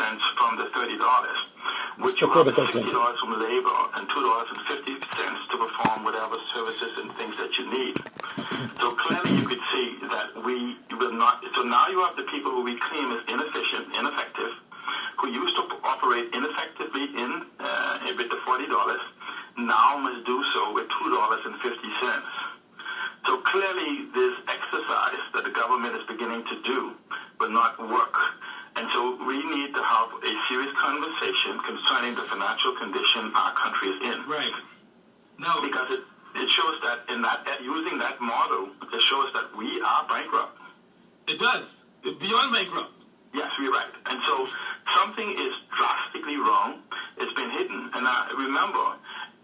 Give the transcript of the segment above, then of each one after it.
cents from the $30, which the you have critical $60 thinking. from labor and $2.50 to perform whatever services and things that you need. So clearly you could see that we will not. So now you have the people who we claim as inefficient, ineffective, who used to operate ineffectively with the $40, now must do so with $2.50. So clearly this exercise that the government is beginning to do will not work. And so we need to have a serious conversation concerning the financial condition our country is in. Right. No. Because it shows that using that model, it shows that we are bankrupt. It does. Beyond bankrupt. Yes, we're right. And so something is drastically wrong. It's been hidden. And remember...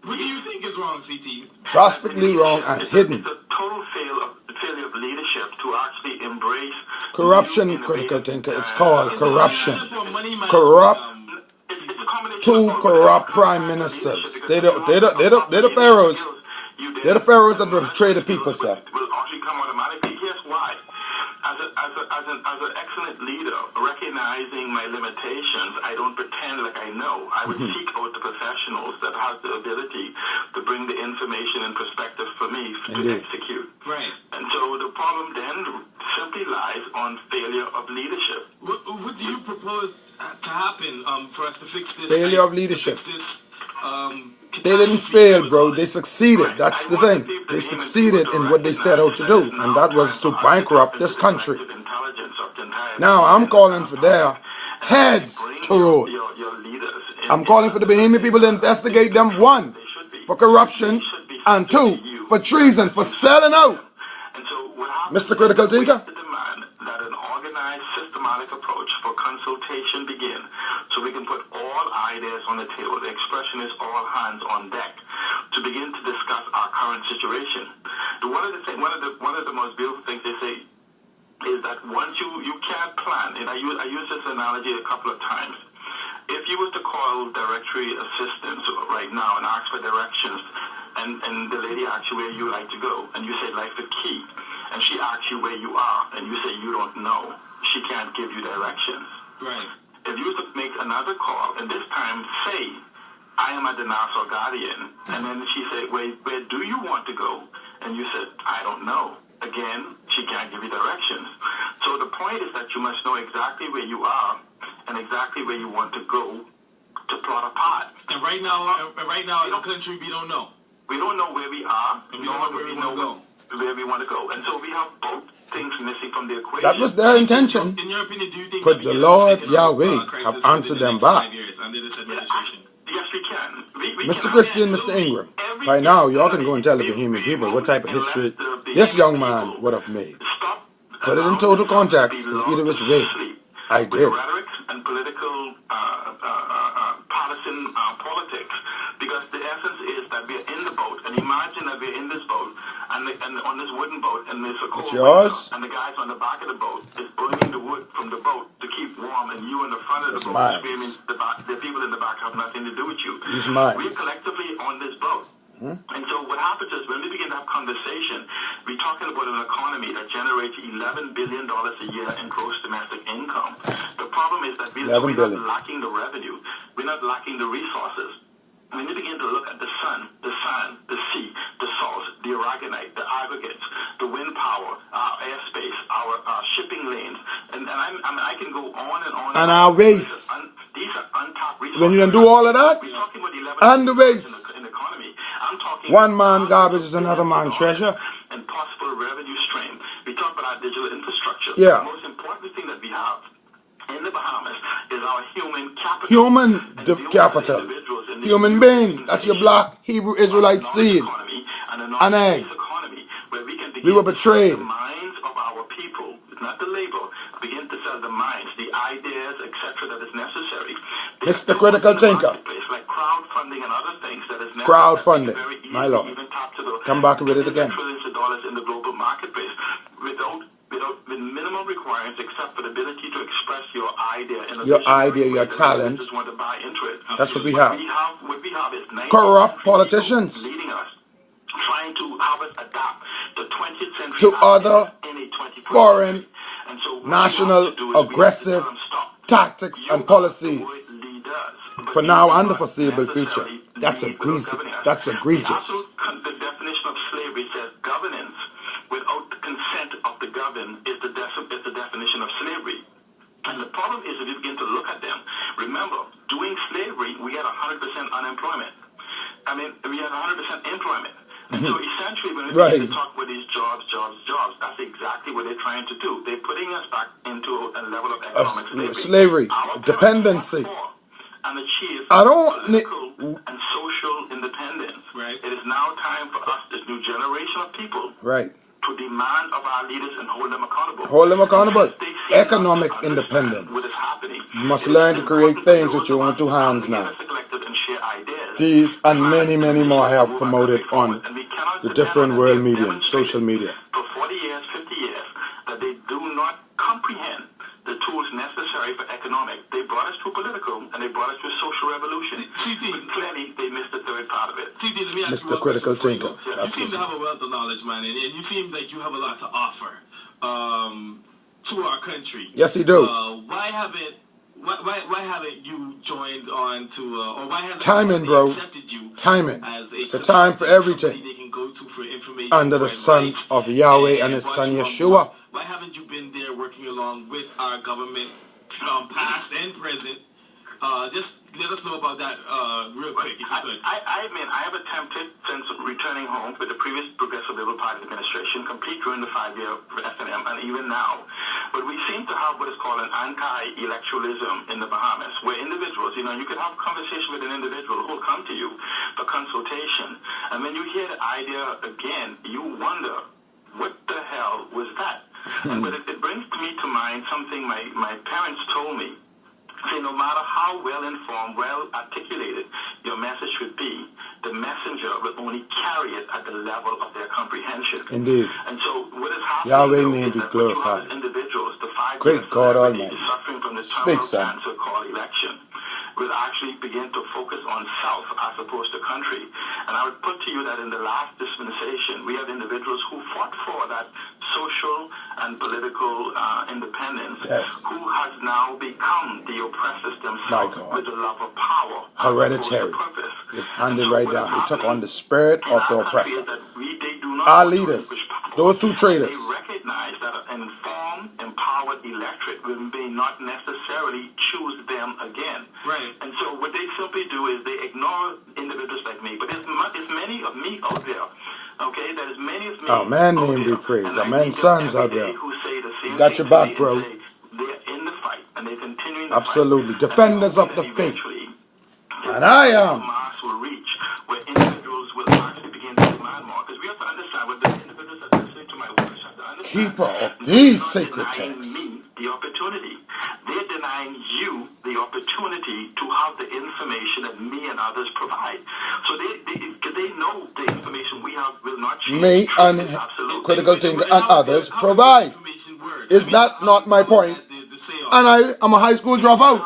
What do you think is wrong, CT? Drastically wrong and hidden. It's a total failure of leadership to actually embrace... Corruption, critical thinker. It's called corruption. Corrupt. Two corrupt prime ministers. They're the pharaohs. They're the pharaohs that betray the people, sir. Will actually come automatically. Here's why. As an excellent leader, recognizing my limitations, I don't pretend like I know. I would seek out the professionals that have the ability to bring the information and perspective for me to execute. Right. And so the problem then simply lies on failure of leadership. What do you propose to happen for us to fix this? Failure of leadership. They didn't fail, bro. They succeeded. That's the thing. They succeeded in what they set out to do, and that was to bankrupt this country. Now I'm calling for their heads to roll. I'm calling for the Bahamian people to investigate them, 1, for corruption, and 2, for treason, for selling out. Mr. Critical Thinker? That an organized, systematic approach for consultation begin, so we can put all ideas on the table. The expression is all hands on deck to begin to discuss our current situation. One of the most beautiful things they say is that once you can't plan, and I use this analogy a couple of times. If you were to call directory assistance right now and ask for directions, and the lady asks you where you like to go, and you say like the key, and she asks you where you are, and you say you don't know, she can't give you directions. Right. If you were to make another call, and this time say, I am at the Nassau Guardian, and then she said, where do you want to go? And you said, I don't know. Again, she can't give you directions. So the point is that you must know exactly where you are and exactly where you want to go to plot a path. And right now as a country, we don't know. We don't know where we are, and we don't know where we want to go. Where we want to go. And so we have both things missing from the equation. That was their intention. In your opinion, do you think but the Lord Yahweh have answered them back. 5 years under this administration? Yes, we can. Mr. Christian, Mr. Ingram, by now y'all can go and tell the Bahamian people what type of history this young man would have made. Put it in total context, because either which way, I did. Rhetoric and political partisan politics, because the essence is that we're in the boat, and imagine that we're in this boat, and on this wooden boat, and there's a cold yours? and the guys on the back of the boat is burning the wood from the boat to keep warm, and you in the front of the boat screaming, the people in the back have nothing to do with you. We're collectively on this boat. And so what happens is when we begin to have conversation, we're talking about an economy that generates $11 billion a year in gross domestic income. The problem is that we're not lacking the revenue. We're not lacking the resources. When you begin to look at the sun, the sand, the sea, the salts, the aragonite, the aggregates, the wind power, our airspace, our shipping lanes, and I can go on and on. And our waste. These are untapped resources. When you don't do all of that, we're talking about 11 and the waste. In the economy. I'm talking one man garbage is another man's treasure. And possible revenue stream. We talk about our digital infrastructure. Yeah. The most important thing that we have in the Bahamas is our human capital. Human capital. Human being. That's your black Hebrew Israelite seed. An egg. We were betrayed. The minds of our people, not the labor, begin to sell the minds, the ideas, etc. that is necessary. Mr. Critical Thinker. Like crowdfunding and other things that is necessary. Crowdfunding, my lord. Come back with it again. Trillions of dollars in the global marketplace with minimum requirements except for the ability to express your idea. Your idea, your talent. Just want to buy into it. That's what we have. What we have is corrupt politicians leading us, trying to have us adapt the 20th century to other foreign, and so national, aggressive tactics and policies for now and the foreseeable future. That's egregious. That's egregious. The definition of slavery says governance without the consent of the governed is the definition of slavery. And the problem is, if you begin to look at them, remember, doing slavery, we had 100% unemployment. I mean, we had 100% employment. And so essentially, when we begin to talk about these jobs, that's exactly what they're trying to do. They're putting us back into a level of economic slavery, dependency. And achieve political and social independence. Right. It is now time for us, this new generation of people, to demand of our leaders and hold them accountable. Hold them accountable. Economic independence. What is happening. You must learn to create things with your own two hands now. These and many, many more I have promoted on the different world mediums, social media. For 40 years, 50 years, that they do not comprehend the tools necessary for economic. They brought us to political and they brought us to social revolution. But clearly, they missed the third part of it. let me ask Mr. Critical Thinker. You seem to have a wealth of knowledge, man, and you seem like you have a lot to offer to our country. Yes, you do. Why haven't you joined on to, or why hasn't timing, bro. accepted you timing. As it's a time for everything. They can go to for information under the Son of Yahweh and His Son Yeshua. Why haven't you been there working along with our government, past and present? Just let us know about that real quick, if you could. I have attempted, since returning home with the previous Progressive Liberal Party administration, complete during the 5-year FNM, and even now. But we seem to have what is called an anti-electoralism in the Bahamas, where individuals, you can have a conversation with an individual who will come to you for consultation. And when you hear the idea again, you wonder, what the hell was that? But it brings me to mind something my parents told me. Say, no matter how well informed, well articulated your message should be, the messenger will only carry it at the level of their comprehension. Indeed. And so what is happening Yahweh name be glorified. Individuals, the 5 Great God Almighty. suffering from the Speak, son. cancer called election, will actually begin to focus on self as opposed to country. And I would put to you that in the last dispensation, we have individuals who fought for that social and political independence, who has now become the oppressors themselves with the love of power. Hereditary. It handed right down. They took on the spirit of the oppressor. Our leaders, those two traitors. They recognize that an informed, empowered electorate may not necessarily choose them again. Right. And so what they simply do is they ignore individuals like me. But there's many of me out there. Okay, that is many of me. Oh, man, name be praised. Oh, man, sons out there. You got your back, bro. They're in the fight, and they're continuing the absolutely. Fight. Defenders of the faith. And I am. Mass will reach where individuals will actually begin to demand more. Because we have to understand what the individuals that are listening to my words have to understand. Keeper of these sacred texts. Me the opportunity. They're denying you the opportunity to have the information that me and others provide. So they know the information we have will not change. Me and Critical Thinker and others provide. Is that not my point? And I am a high school dropout.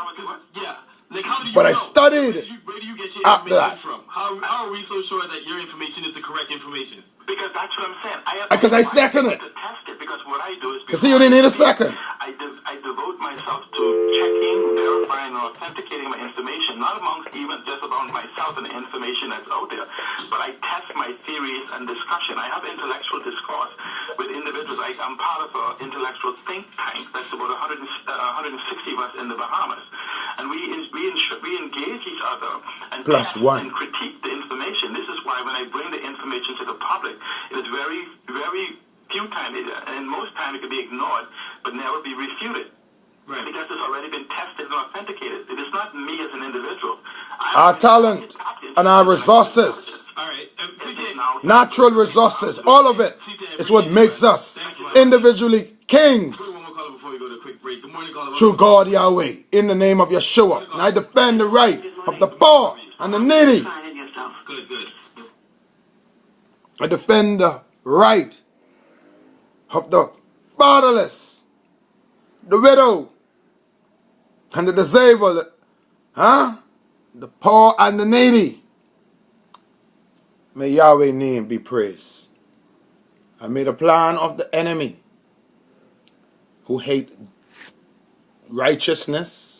But I studied Where do you get your after information that. from? How are we so sure that your information is the correct information? Because that's what I'm saying. Because I second it. To test it, because what I do is... Because you only need a second. I devote myself to checking, verifying, or authenticating my information, not amongst even just about myself and the information that's out there, but I test my theories and discussion. I have intellectual discourse with individuals. I'm part of an intellectual think tank that's about 160 of us in the Bahamas. And we engage each other and and critique the information. This is why when I bring the information to the public, it is very, very few times, and most times it can be ignored, but never be refuted. Right. Because it's already been tested and authenticated. It is not me as an individual. Our talent and our resources, natural resources, all of it is what makes us individually kings. Through God Yahweh, in the name of Yeshua. And I defend the right of the poor and the needy. I defend the right of the fatherless, the widow, and the disabled, the poor and the needy. May Yahweh's name be praised. I made a plan of the enemy who hate righteousness,